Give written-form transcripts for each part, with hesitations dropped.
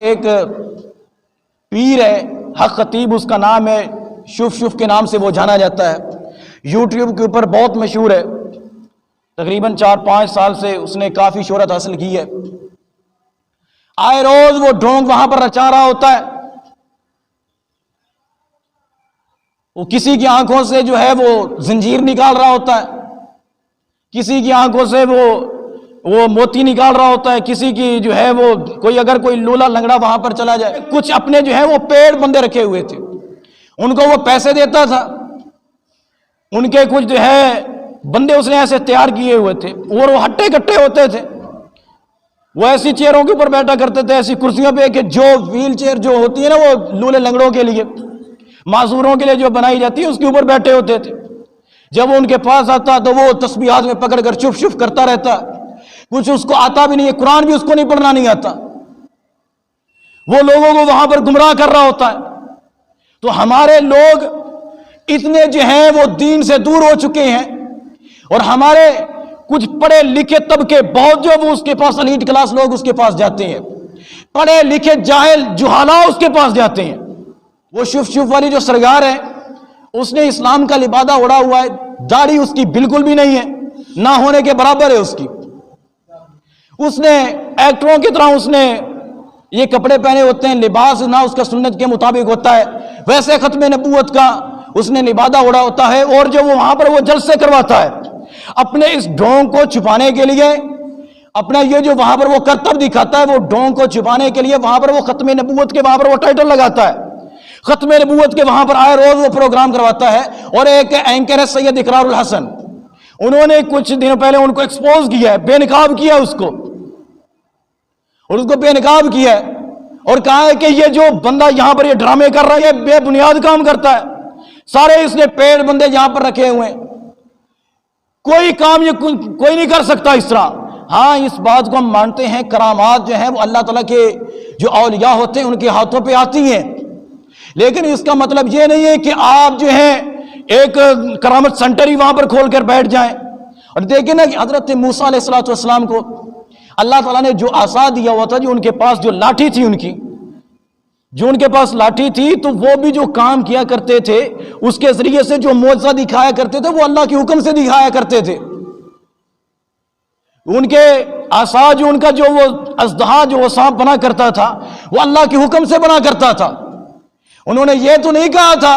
ایک پیر ہے، حق خطیب اس کا نام ہے، شف شف کے نام سے وہ جانا جاتا ہے، یوٹیوب کے اوپر بہت مشہور ہے، تقریباً 4-5 سال سے اس نے کافی شہرت حاصل کی ہے۔ آئے روز وہ ڈھونگ وہاں پر رچا رہا ہوتا ہے، وہ کسی کی آنکھوں سے جو ہے وہ زنجیر نکال رہا ہوتا ہے، کسی کی آنکھوں سے وہ موتی نکال رہا ہوتا ہے، کسی کی جو ہے وہ اگر کوئی لولا لنگڑا وہاں پر چلا جائے۔ کچھ اپنے جو ہے وہ پیڑ بندے رکھے ہوئے تھے، ان کو وہ پیسے دیتا تھا، ان کے کچھ جو ہے بندے اس نے ایسے تیار کیے ہوئے تھے، اور وہ ہٹے کٹے ہوتے تھے، وہ ایسی چیئروں کے اوپر بیٹھا کرتے تھے، ایسی کرسیوں پہ کہ جو ویل چیئر جو ہوتی ہے نا وہ لولے لنگڑوں کے لیے، معذوروں کے لیے جو بنائی جاتی ہے، اس کے اوپر بیٹھے ہوتے تھے۔ جب وہ ان کے پاس آتا تو وہ تسبیح ہاتھ میں پکڑ کر چپ چپ کرتا رہتا، کچھ اس کو آتا بھی نہیں ہے، قرآن بھی اس کو نہیں پڑھنا نہیں آتا، وہ لوگوں کو وہاں پر گمراہ کر رہا ہوتا ہے۔ تو ہمارے لوگ اتنے جو ہیں وہ دین سے دور ہو چکے ہیں، اور ہمارے کچھ پڑھے لکھے طبقے بہت جو وہ اس کے پاس ایلیٹ کلاس لوگ اس کے پاس جاتے ہیں، پڑھے لکھے جاہل جہالا اس کے پاس جاتے ہیں۔ وہ شف شف والی جو سرگار ہے، اس نے اسلام کا لبادہ اڑا ہوا ہے، داڑھی اس کی بالکل بھی نہیں ہے، نہ ہونے کے برابر ہے اس کی، اس نے ایکٹروں کی طرح اس نے یہ کپڑے پہنے ہوتے ہیں، لباس نہ اس کا سنت کے مطابق ہوتا ہے، ویسے ختم نبوت کا اس نے لبادہ اڑا ہوتا ہے، اور جو وہاں پر وہ جلسے کرواتا ہے اپنے اس ڈھونگ کو چھپانے کے لیے، اپنا یہ جو وہاں پر وہ کرتب دکھاتا ہے، وہ ڈھونگ کو چھپانے کے لیے وہاں پر وہ ختم نبوت کے وہاں پر وہ ٹائٹل لگاتا ہے، ختم نبوت کے وہاں پر آئے روز وہ پروگرام کرواتا ہے۔ اور ایک اینکر ہے سید اقرار الحسن، انہوں نے کچھ دنوں پہلے ان کو ایکسپوز کیا ہے، بے نقاب کیا اس کو، اور اس کو بے نقاب کیا ہے، اور کہا ہے کہ یہ جو بندہ یہاں پر یہ ڈرامے کر رہا ہے یہ بے بنیاد کام کرتا ہے، سارے اس نے پیڑ بندے یہاں پر رکھے ہوئے ہیں، کوئی کام یہ کوئی نہیں کر سکتا اس طرح۔ ہاں اس بات کو ہم مانتے ہیں، کرامات جو ہیں وہ اللہ تعالیٰ کے جو اولیاء ہوتے ہیں ان کے ہاتھوں پہ آتی ہیں، لیکن اس کا مطلب یہ نہیں ہے کہ آپ جو ہیں ایک کرامت سینٹر ہی وہاں پر کھول کر بیٹھ جائیں۔ اور دیکھیں نا کہ حضرت موسیٰ علیہ السلام کو اللہ تعالیٰ نے جو عصا دیا ہوا تھا، جو ان کے پاس جو لاٹھی تھی جو ان کے پاس لاٹھی تھی، تو وہ بھی جو کام کیا کرتے تھے اس کے ذریعے سے جو معجزہ دکھایا کرتے تھے وہ اللہ کے حکم سے دکھایا کرتے تھے۔ ان کے عصا جو ان کا جو وہ اژدہا جو وہ سانپ بنا کرتا تھا وہ اللہ کے حکم سے بنا کرتا تھا۔ انہوں نے یہ تو نہیں کہا تھا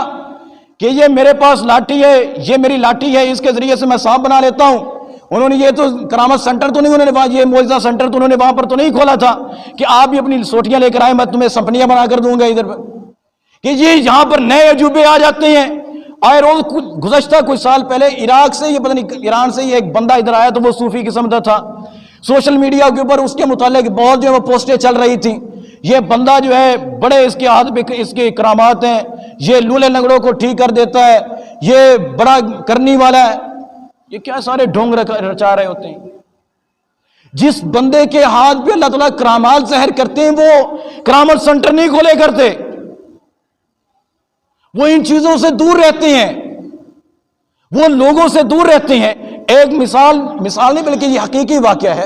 کہ یہ میرے پاس لاٹھی ہے، یہ میری لاٹھی ہے، اس کے ذریعے سے میں سانپ بنا لیتا ہوں۔ انہوں نے یہ تو کرامت سینٹر تو نہیں، انہوں نے یہ معجزہ سینٹر تو انہوں نے وہاں پر تو نہیں کھولا تھا کہ آپ بھی اپنی سوٹیاں لے کر آئے، میں تمہیں سپنیاں بنا کر دوں گا ادھر پر، کہ یہ یہاں پر نئے عجوبے آ جاتے ہیں۔ آئے روز گزشتہ کچھ سال پہلے عراق سے، یہ پتہ نہیں ایران سے یہ ایک بندہ ادھر آیا، تو وہ صوفی قسم کا تھا، سوشل میڈیا کے اوپر اس کے متعلق بہت جو ہے وہ پوسٹیں چل رہی تھیں، یہ بندہ جو ہے بڑے اس کے ہاتھ پہ اس کے کرامات ہیں، یہ لولے لنگڑوں کو ٹھیک کر دیتا ہے، یہ بڑا کرنی والا ہے، یہ کیا سارے ڈھونگ رچا رہے ہوتے ہیں۔ جس بندے کے ہاتھ پہ اللہ تعالیٰ کرامات ظاہر کرتے ہیں وہ کرامت سینٹر نہیں کھولے کرتے، وہ ان چیزوں سے دور رہتے ہیں، وہ لوگوں سے دور رہتے ہیں۔ ایک مثال نہیں بلکہ یہ حقیقی واقعہ ہے،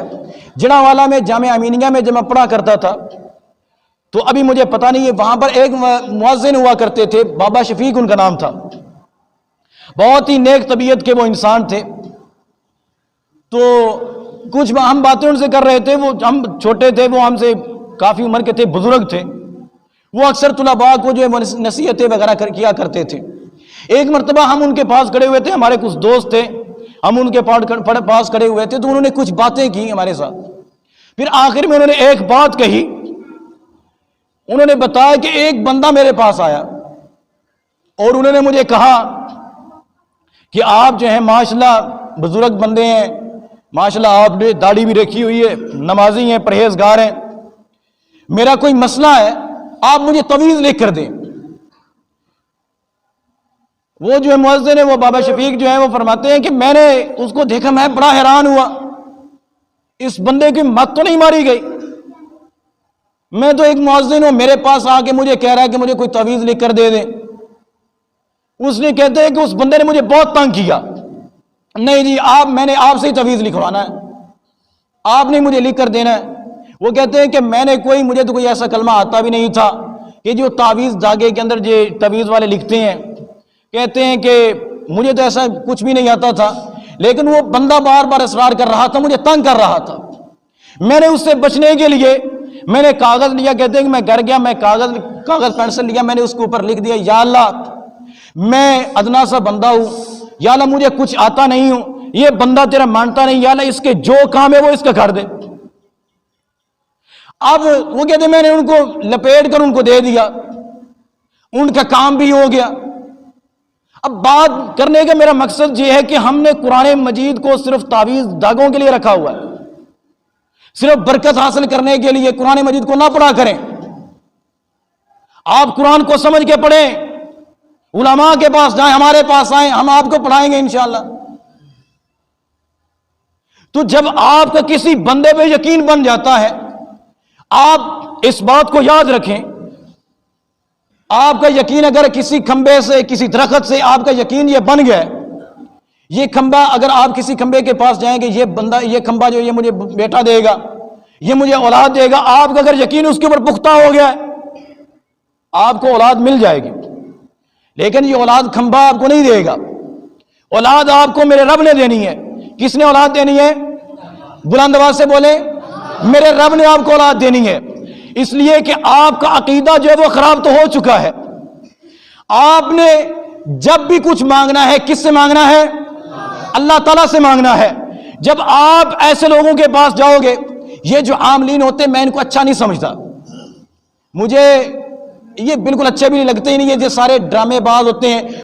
جڑاوالا میں جامعہ امینیہ میں جب میں پڑھا کرتا تھا تو ابھی مجھے پتہ نہیں ہے، وہاں پر ایک مؤذن ہوا کرتے تھے، بابا شفیق ان کا نام تھا، بہت ہی نیک طبیعت کے وہ انسان تھے۔ تو کچھ ہم باتیں ان سے کر رہے تھے، وہ ہم چھوٹے تھے، وہ ہم سے کافی عمر کے تھے، بزرگ تھے، وہ اکثر طلباء کو جو ہے نصیحتیں وغیرہ کیا کرتے تھے۔ ایک مرتبہ ہم ان کے پاس کھڑے ہوئے تھے، ہمارے کچھ دوست تھے، ہم ان کے پاس کھڑے ہوئے تھے، تو انہوں نے کچھ باتیں کی ہمارے ساتھ، پھر آخر میں انہوں نے ایک بات کہی، انہوں نے بتایا کہ ایک بندہ میرے پاس آیا اور انہوں نے مجھے کہا کہ آپ جو ہیں ماشاءاللہ بزرگ بندے ہیں، ماشاءاللہ آپ نے داڑھی بھی رکھی ہوئی ہے، نمازی ہیں، پرہیزگار ہیں، میرا کوئی مسئلہ ہے، آپ مجھے تعویذ لکھ کر دیں۔ وہ جو ہے مؤذن ہے، وہ بابا شفیق جو ہے وہ فرماتے ہیں کہ میں نے اس کو دیکھا، میں بڑا حیران ہوا، اس بندے کی مت تو نہیں ماری گئی، میں تو ایک مؤذن ہوں، میرے پاس آ کے مجھے کہہ رہا ہے کہ مجھے کوئی تعویذ لکھ کر دے دیں۔ اس نے کہتے ہیں کہ اس بندے نے مجھے بہت تنگ کیا، نہیں جی میں نے آپ سے ہی تعویذ لکھوانا ہے، آپ نے مجھے لکھ کر دینا ہے۔ وہ کہتے ہیں کہ مجھے تو کوئی ایسا کلمہ آتا بھی نہیں تھا کہ جو تعویذ دھاگے کے اندر جو تعویذ والے لکھتے ہیں، کہتے ہیں کہ مجھے تو ایسا کچھ بھی نہیں آتا تھا، لیکن وہ بندہ بار بار اصرار کر رہا تھا، مجھے تنگ کر رہا تھا، میں نے اس سے بچنے کے لیے میں نے کاغذ لیا، کہتے ہیں کہ میں گھر گیا، میں کاغذ پینسل لیا، میں نے اس کے اوپر لکھ دیا، یا اللہ میں ادنا سا بندہ ہوں، یا اللہ مجھے کچھ آتا نہیں ہوں، یہ بندہ تیرا مانتا نہیں، یا اللہ اس کے جو کام ہے وہ اس کا کر دے۔ اب وہ کہتے ہیں میں نے ان کو لپیٹ کر ان کو دے دیا، ان کا کام بھی ہو گیا۔ اب بات کرنے کا میرا مقصد یہ ہے کہ ہم نے قرآن مجید کو صرف تعویذ دھاگوں کے لیے رکھا ہوا ہے، صرف برکت حاصل کرنے کے لیے قرآن مجید کو نہ پڑھا کریں۔ آپ قرآن کو سمجھ کے پڑھیں، علماء کے پاس جائیں، ہمارے پاس آئیں، ہم آپ کو پڑھائیں گے انشاءاللہ۔ تو جب آپ کا کسی بندے پہ یقین بن جاتا ہے، آپ اس بات کو یاد رکھیں، آپ کا یقین اگر کسی کھمبے سے، کسی درخت سے آپ کا یقین یہ بن گیا ہے، یہ کھمبا اگر آپ کسی کھمبے کے پاس جائیں گے، یہ بندہ، یہ کھمبا جو یہ مجھے بیٹا دے گا، یہ مجھے اولاد دے گا، آپ کا اگر یقین اس کے اوپر پختہ ہو گیا ہے، آپ کو اولاد مل جائے گی۔ لیکن یہ اولاد کھمبا آپ کو نہیں دے گا، اولاد آپ کو میرے رب نے دینی ہے۔ کس نے اولاد دینی ہے؟ بلند آواز سے بولیں، میرے رب نے آپ کو اولاد دینی ہے۔ اس لیے کہ آپ کا عقیدہ جو ہے وہ خراب تو ہو چکا ہے۔ آپ نے جب بھی کچھ مانگنا ہے کس سے مانگنا ہے؟ اللہ تعالیٰ سے مانگنا ہے۔ جب آپ ایسے لوگوں کے پاس جاؤ گے، یہ جو عاملین ہوتے ہیں میں ان کو اچھا نہیں سمجھتا، مجھے یہ بالکل اچھے بھی نہیں لگتے، ہی نہیں، یہ جو سارے ڈرامے باز ہوتے ہیں